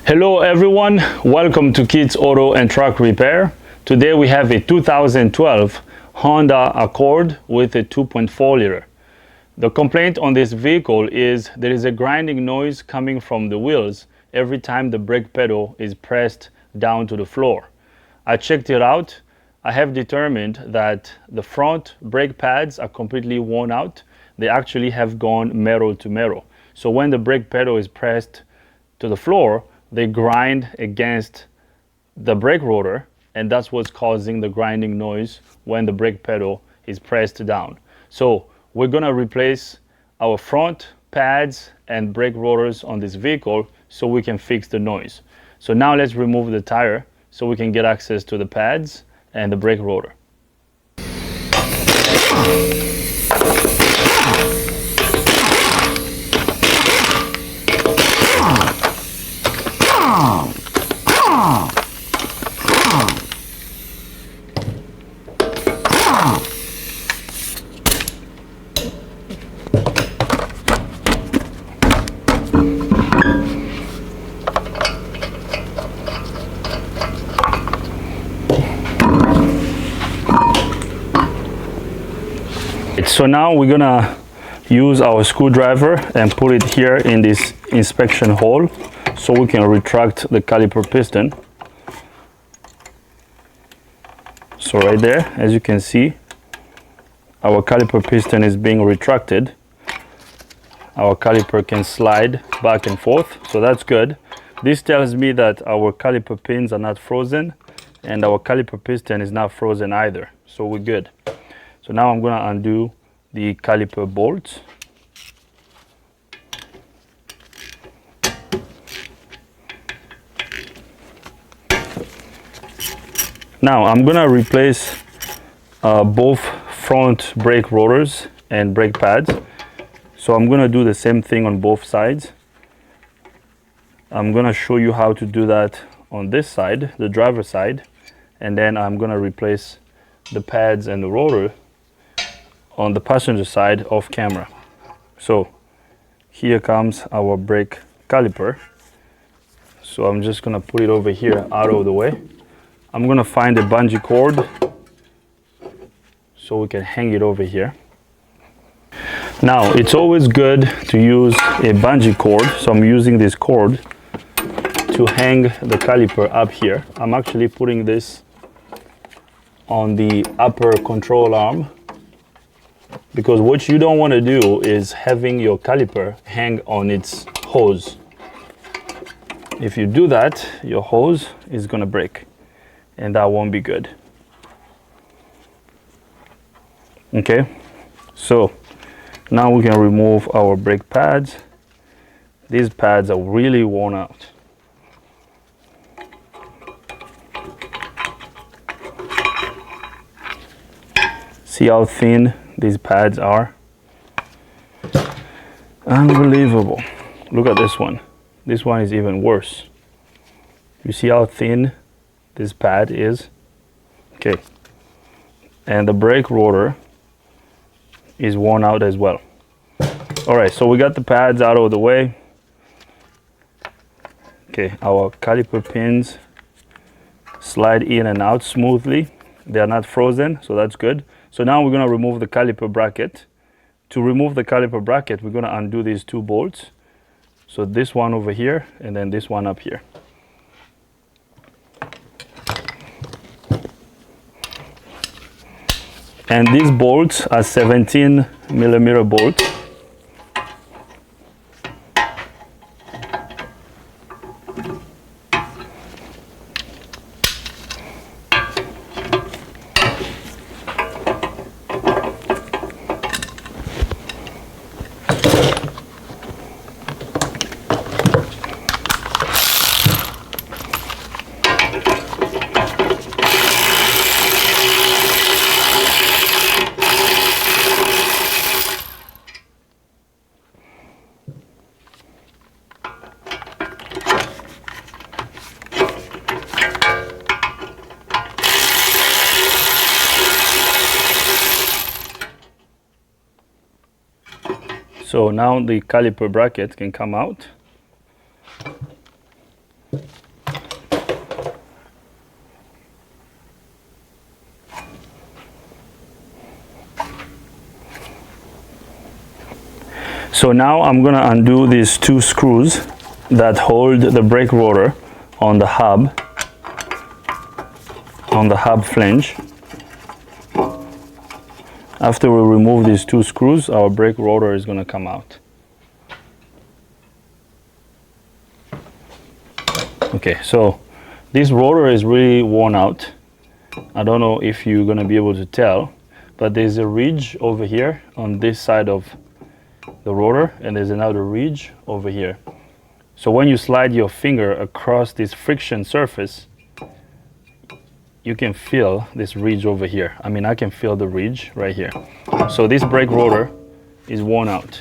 Hello everyone, welcome to Kids Auto and Truck Repair. Today we have a 2012 Honda Accord with a 2.4 liter. The complaint on this vehicle is there is a grinding noise coming from the wheels every time the brake pedal is pressed down to the floor. I checked it out. I have determined that the front brake pads are completely worn out. They actually have gone metal to metal. So when the brake pedal is pressed to the floor, they grind against the brake rotor, and that's what's causing the grinding noise when the brake pedal is pressed down. So we're gonna replace our front pads and brake rotors on this vehicle so we can fix the noise. So now let's remove the tire so we can get access to the pads and the brake rotor. So now we're gonna use our screwdriver and put it here in this inspection hole so we can retract the caliper piston. So right there, as you can see, our caliper piston is being retracted. Our caliper can slide back and forth, so that's good. This tells me that our caliper pins are not frozen and our caliper piston is not frozen either, so we're good. So now I'm gonna undo the caliper bolts. Now I'm gonna replace both front brake rotors and brake pads. So I'm gonna do the same thing on both sides. I'm gonna show you how to do that on this side, the driver's side, and then I'm gonna replace the pads and the rotor on the passenger side off camera. So here comes our brake caliper. So I'm just gonna put it over here out of the way. I'm gonna find a bungee cord so we can hang it over here. Now it's always good to use a bungee cord, so I'm using this cord to hang the caliper up here. I'm actually putting this on the upper control arm, because what you don't want to do is having your caliper hang on its hose. If you do that, your hose is going to break and that won't be good. Okay, so now we can remove our brake pads. These pads are really worn out. See how thin these pads are? Unbelievable. Look at this one. This one is even worse. You see how thin this pad is? Okay. And the brake rotor is worn out as well. All right, so we got the pads out of the way. Okay, our caliper pins slide in and out smoothly. They are not frozen, so that's good. So now we're gonna remove the caliper bracket. To remove the caliper bracket, we're gonna undo these two bolts. So this one over here, and then this one up here. And these bolts are 17mm bolts. So now the caliper bracket can come out. So now I'm gonna undo these two screws that hold the brake rotor on the hub flange. After we remove these two screws, our brake rotor is gonna come out. Okay, so this rotor is really worn out. I don't know if you're gonna be able to tell, but there's a ridge over here on this side of the rotor, and there's another ridge over here. So when you slide your finger across this friction surface, you can feel this ridge over here. I mean, I can feel the ridge right here. So this brake rotor is worn out.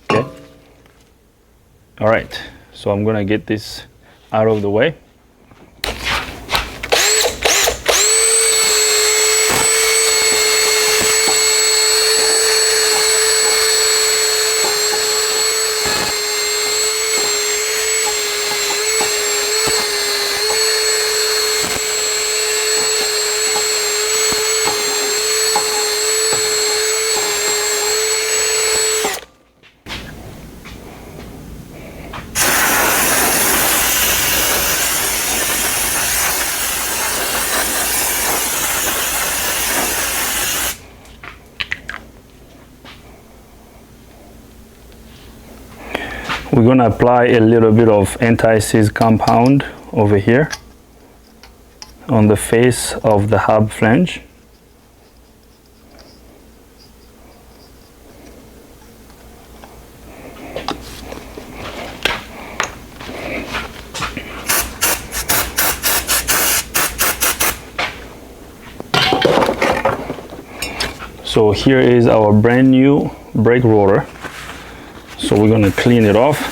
Okay. All right, so I'm gonna get this out of the way. We're going to apply a little bit of anti-seize compound over here on the face of the hub flange. So here is our brand new brake rotor. So we're going to clean it off.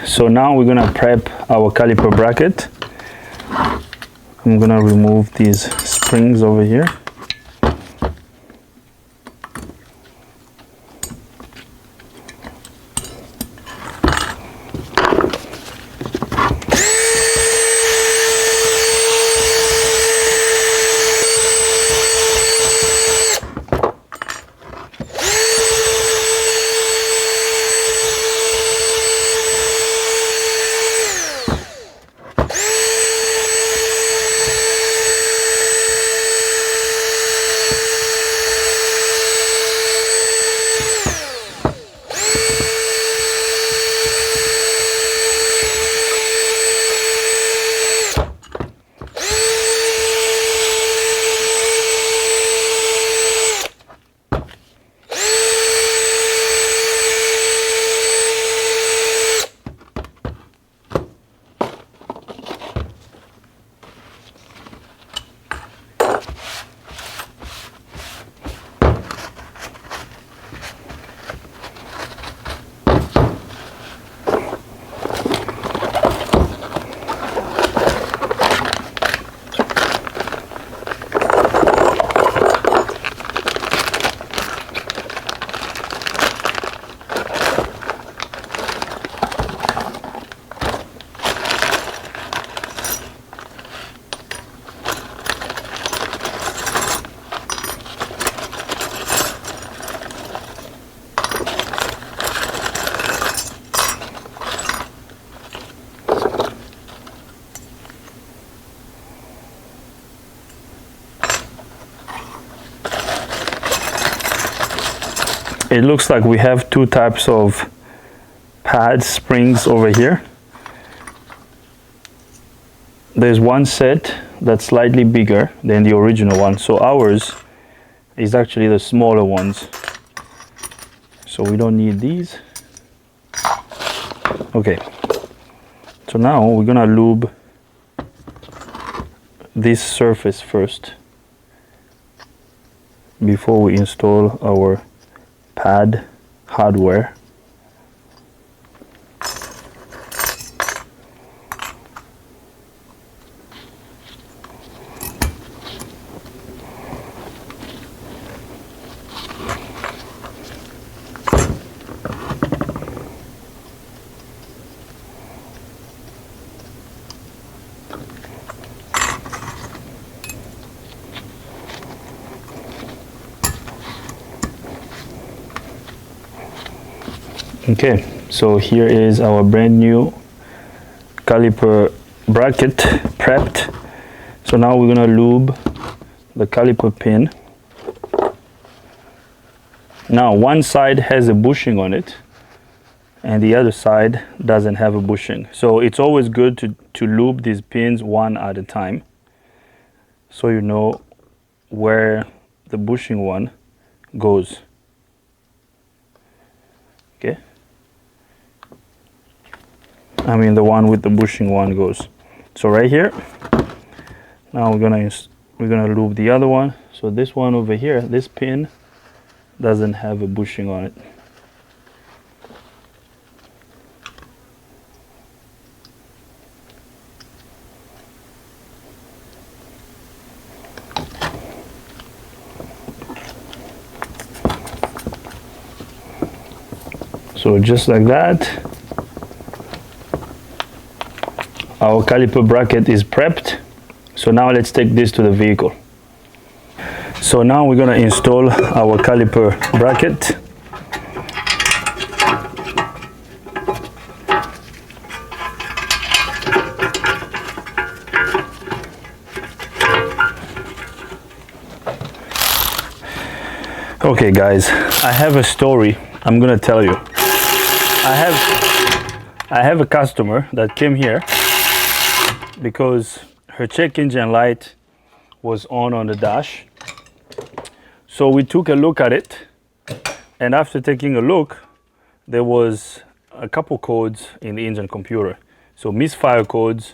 So now we're gonna prep our caliper bracket. I'm gonna remove these springs over here. It looks like we have two types of pad springs over here. There's one set that's slightly bigger than the original one. So ours is actually the smaller ones, so we don't need these. Okay, so now we're gonna lube this surface first before we install our pad hardware. Okay, so here is our brand new caliper bracket prepped. So now we're gonna lube the caliper pin. Now one side has a bushing on it and the other side doesn't have a bushing. So it's always good to lube these pins one at a time, so you know where the bushing one goes. Okay, I mean the one with the bushing one goes. So right here, now we're gonna lube the other one. So this one over here, this pin doesn't have a bushing on it. So just like that, our caliper bracket is prepped. So now let's take this to the vehicle. So now we're gonna install our caliper bracket. Okay guys, I have a story I'm gonna tell you. I have a customer that came here because her check engine light was on the dash. So we took a look at it, and after taking a look, there was a couple codes in the engine computer. So misfire codes.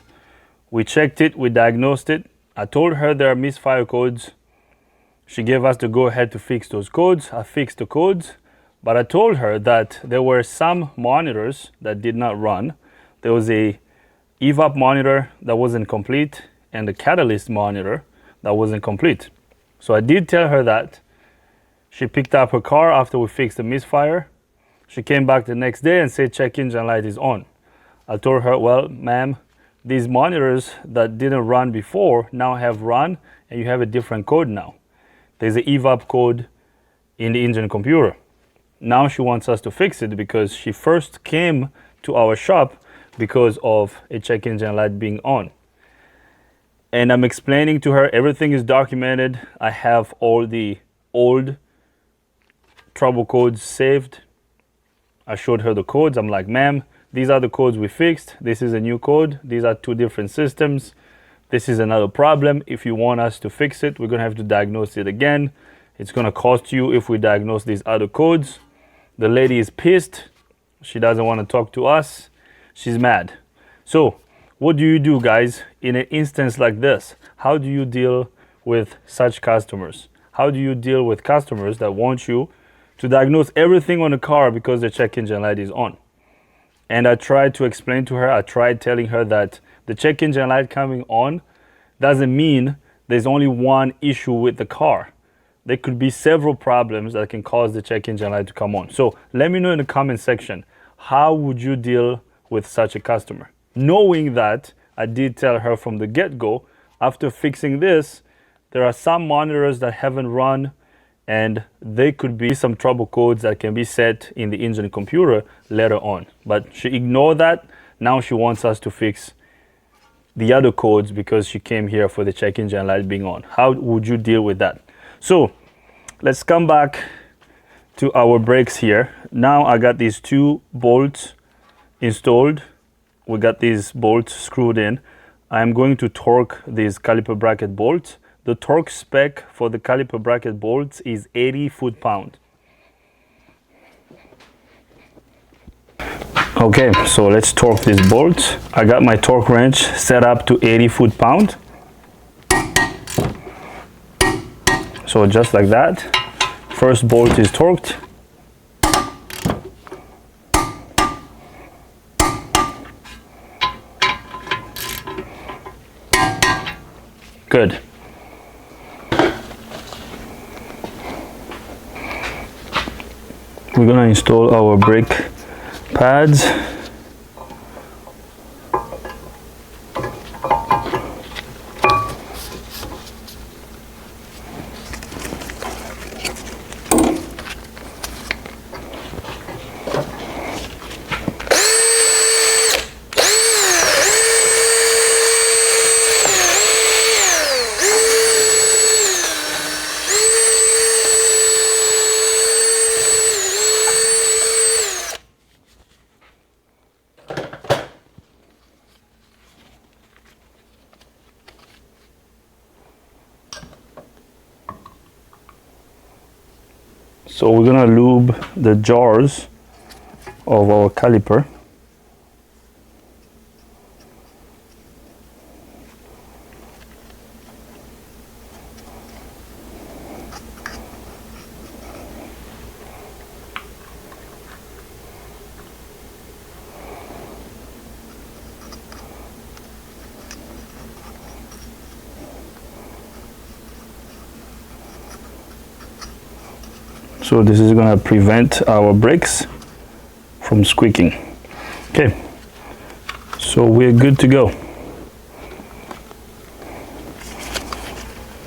We checked it, we diagnosed it. I told her there are misfire codes. She gave us the go ahead to fix those codes. I fixed the codes. But I told her that there were some monitors that did not run. There was a evap monitor that wasn't complete and the catalyst monitor that wasn't complete. So I did tell her that. She picked up her car after we fixed the misfire. She came back the next day and said check engine light is on. I told her, well, ma'am, these monitors that didn't run before now have run, and you have a different code now. There's an evap code in the engine computer. Now she wants us to fix it because she first came to our shop because of a check engine light being on. And I'm explaining to her everything is documented. I have all the old trouble codes saved. I showed her the codes. I'm like, ma'am, these are the codes we fixed. This is a new code. These are two different systems. This is another problem. If you want us to fix it, we're gonna have to diagnose it again. It's gonna cost you if we diagnose these other codes. The lady is pissed. She doesn't want to talk to us. She's mad. So what do you do, guys, in an instance like this? How do you deal with such customers? How do you deal with customers that want you to diagnose everything on the car because the check engine light is on? And I tried to explain to her, I tried telling her that the check engine light coming on doesn't mean there's only one issue with the car. There could be several problems that can cause the check engine light to come on. So let me know in the comment section, how would you deal with such a customer? Knowing that I did tell her from the get-go, after fixing this, there are some monitors that haven't run, and they could be some trouble codes that can be set in the engine computer later on. But she ignored that. Now she wants us to fix the other codes because she came here for the check engine light being on. How would you deal with that? So let's come back to our brakes here. Now I got these two bolts installed. We got these bolts screwed in. I'm going to torque these caliper bracket bolts. The torque spec for the caliper bracket bolts is 80 foot-pound. Okay, so let's torque this bolt. I got my torque wrench set up to 80 foot-pound. So just like that, first bolt is torqued. Good. We're gonna install our brake pads. So we're gonna lube the jars of our caliper. So this is going to prevent our brakes from squeaking. Okay, so we're good to go.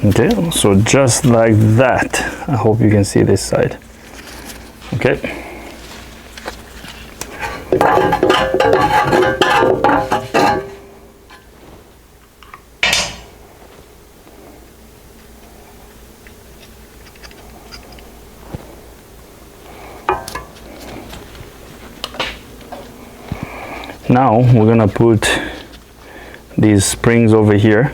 Okay, so just like that. I hope you can see this side. Okay. Now we're gonna put these springs over here.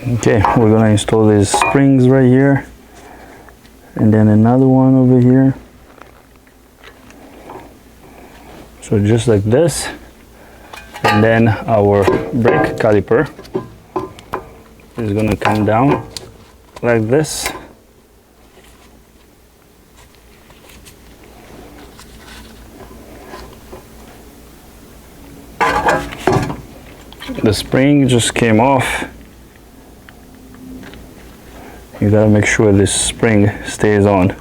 Okay, we're gonna install these springs right here, and then another one over here. So just like this, and then our brake caliper is going to come down like this. The spring just came off. You gotta make sure this spring stays on.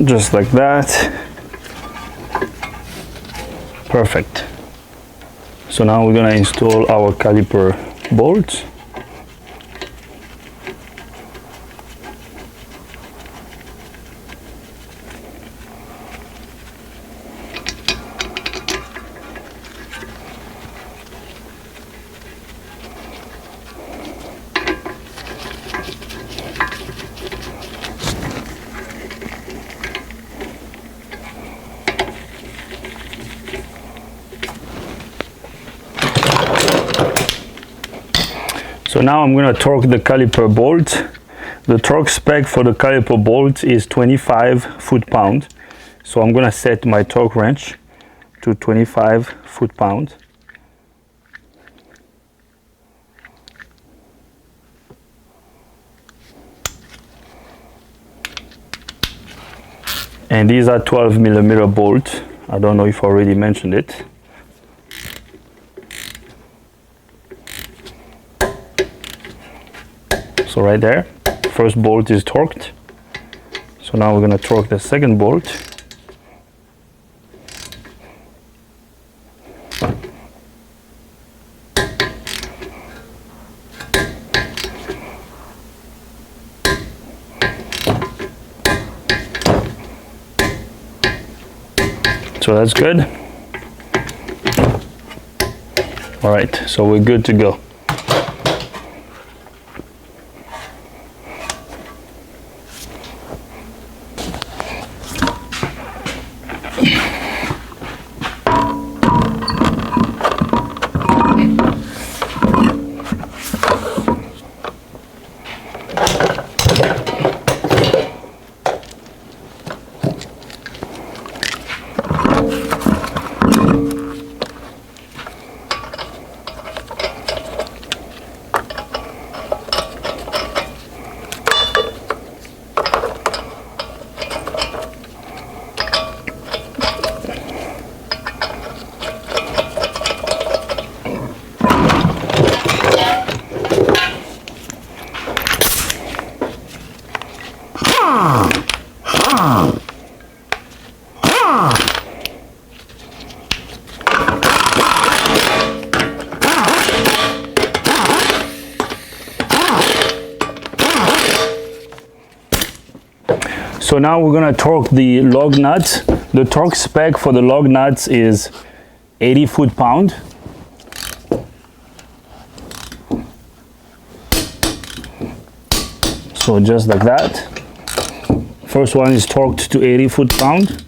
Just like that. Perfect. So now we're gonna install our caliper bolts. So now I'm going to torque the caliper bolt. The torque spec for the caliper bolt is 25 foot-pound. So I'm going to set my torque wrench to 25 foot-pound. And these are 12mm bolts. I don't know if I already mentioned it. So right there, first bolt is torqued. So now we're going to torque the second bolt. So that's good. All right, so we're good to go. So now we're gonna torque the lug nuts. The torque spec for the lug nuts is 80 foot-pound. So just like that. First one is torqued to 80 foot-pound.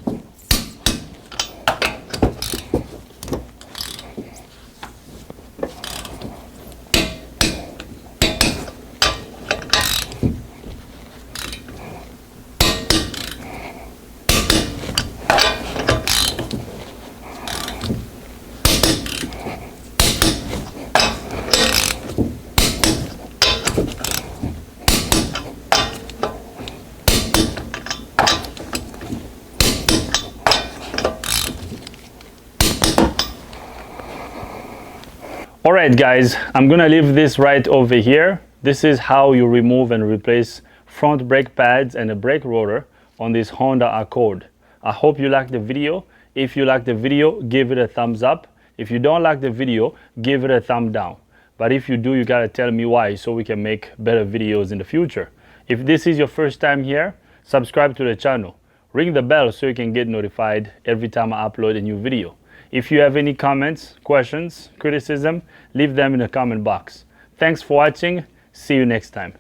Alright guys, I'm gonna leave this right over here. This is how you remove and replace front brake pads and a brake rotor on this Honda Accord. I hope you liked the video. If you like the video, give it a thumbs up. If you don't like the video, give it a thumb down. But if you do, you gotta tell me why so we can make better videos in the future. If this is your first time here, subscribe to the channel. Ring the bell so you can get notified every time I upload a new video. If you have any comments, questions, criticism, leave them in the comment box. Thanks for watching. See you next time.